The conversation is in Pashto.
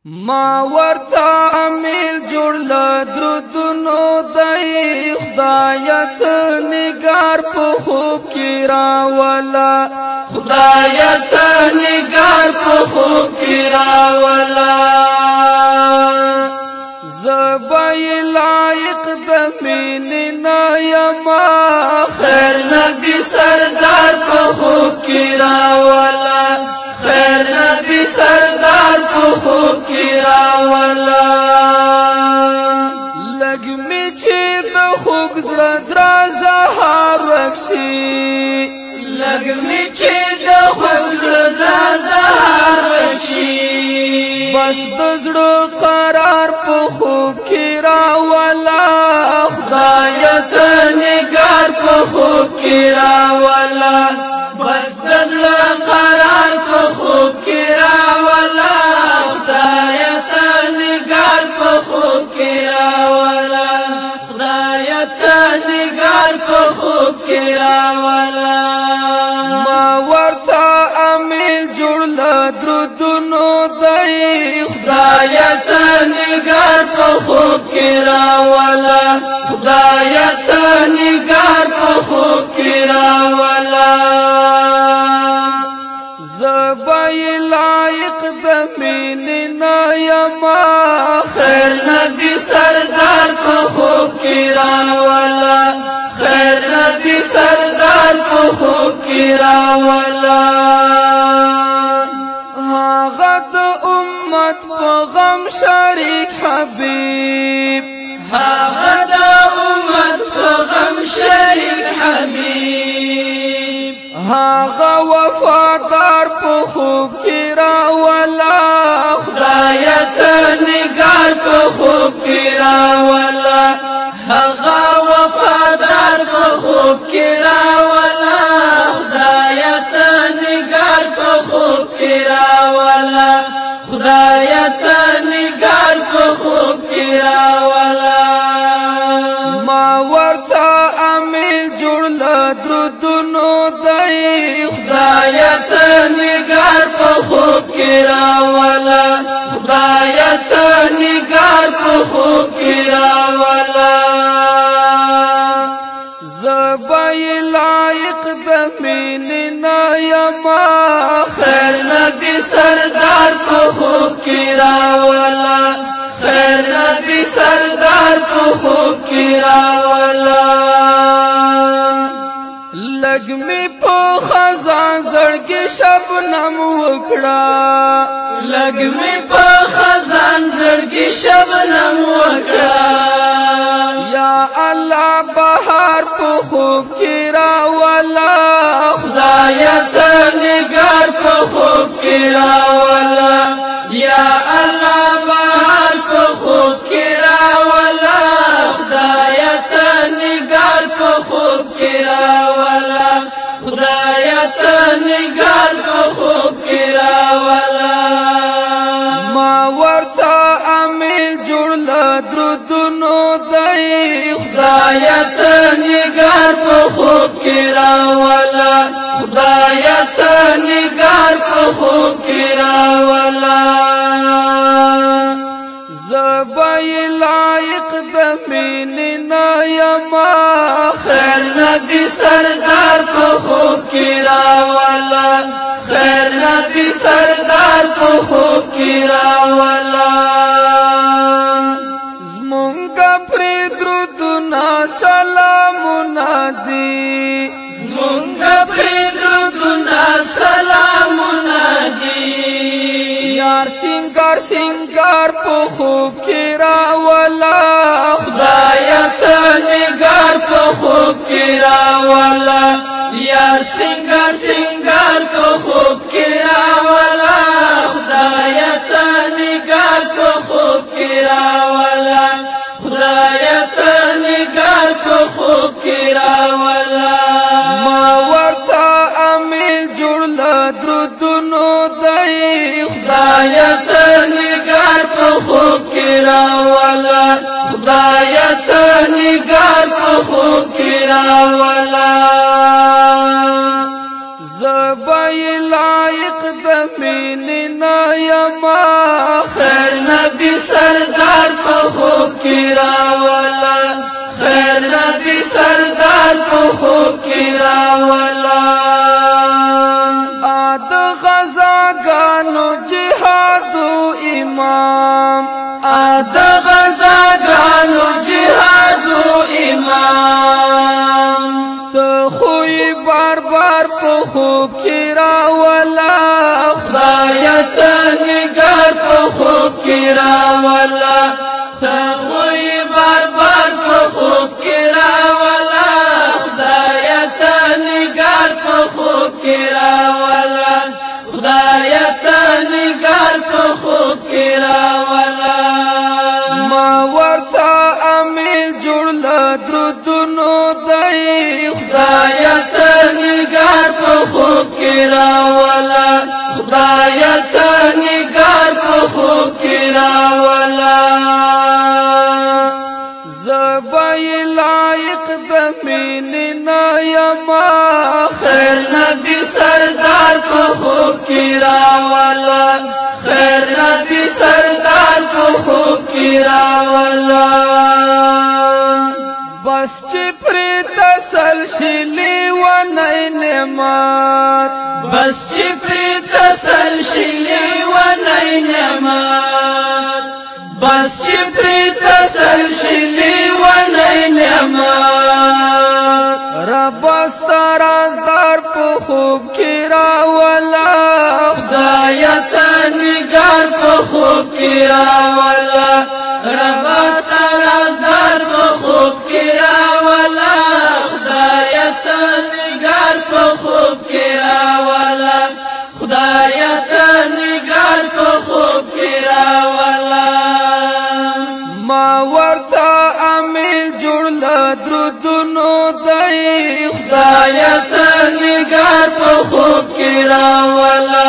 ما ورتا امیل جوړ لدرودونو دای خدایت نگار په خوب کې راولا خدایت نگار په خوب کې راولا زبای لایق د میننا یما خیر نبی سردار په خوب کې راولا خیر نبی سردار په خوب کې راولا لګ می چې د خوږ زړه درازه هار وکشي لګ می چې د خوږ زړه درازه هار وکشي بس د زړه قرار په خوب کې راولا خدای ته نگار په خوب کې راولا بس د زړه قرار په خوب کې راولا خدای ته نگار په خوب کې راولا خدای ته نگار په خوب کې راولا ما ورته امیل جوړ لدرودونو دای خدای ته نگار په خوب کې راولا خدای ته نگار په خوب کې راولا زبای لایق د میننا یما خیر نبی سردار په خوب کې راولا خیر نبی سردار په خوب کې راولا هغه د امت په غم شریک حبیب هغه د امت په غم شریک حبیب هغه وفادار په خوب کې راولا خدای ته نگار په خوب کې راولا هغه وفادار په خوب کې راولا خدای ته نگار په خوب کې راولا خدای ته نگار په خوب کې راولا ما ورته امیل جوړ لدرودونو دای خدای ته نگار په خوب کې راولا خدای ته نگار په خوب کې راولا زبای لایق د میننا یما خیر نبی سردار په خوب کې راولا خیر نبی سردار په خوب کې راولا لګ می په خزان زړګي شبنم وکړه لګ می په خزان زړګي شبنم وکړه یا الله بهار په خوب کې راولا خدای ته نگار په خوب کې راولا یا الله بهار په خوب کې راولا خدای ته نگار په خوب کې راولا خدای ته نگار په خوب کې راولا ما ورته امیل جوړ لدرودونو دای خدای ته نگار په خوب کې راولا خدای ته نگار په خوب کې راولا زبای لایق د میننا یما خیر نبی سردار په خوب کې راولا خیر نبی سردار په خوب کې راولا زمونږ پرې درودونه سلامونه دي زمونږ پرې درودونه سلامونه دي یار سنگار سنگار په خوب کې راولا خدای ته نگار په خوب کې راولا یار سنگار سنگار په خوب کې راولا خدای ته نگار په خوب کې راولا خدای ته نگار په خوب کې راولا ما ورته امیل جوړ لدرودونو دای خدای ته نگار په خوب کې راولا خدای ته نگار په خوب کې راولا زبای لایق د میننا یما خیر سردار په خوب کې راولا خیر نبی سردار په خوب کې راولا د غزاګانو جهاد امام د غزاګانو جهاد امام ته خوې بار بار په خوب کې راولا خدای ته نگار په خوب کې راولا ته خوې بار بار په خوب کې راولا خدای ته نگار په خوب کې راولا خدای ته نگار په خوب کې راولا ما ورته امیل جوړ لدرودونو دی خدای ته نگار په خوب کې راولا خدای ته نگار په خوب کې راولا زبای لایق د مینې نه یما خیر نبی سردار په خوب کې راولا خیر نبی سردار په خوب کې راولا بس چې پرې تسلسلي ونی نعمت بس چې پرې تسلسلي ونی نعمت بس چې پرې تسلسلي ونی نعمت رب سترازدار په خوب کې راولا خدای ته نگار په خوب کې راولا رب سترازدار په خوب کې راولا خدای ته نگار په خوب کې راولا خدای ته نگار په خوب کې راولا ما ورته امیل جوړ لدرودونو دی خدای ته نگار په خوب کې راولا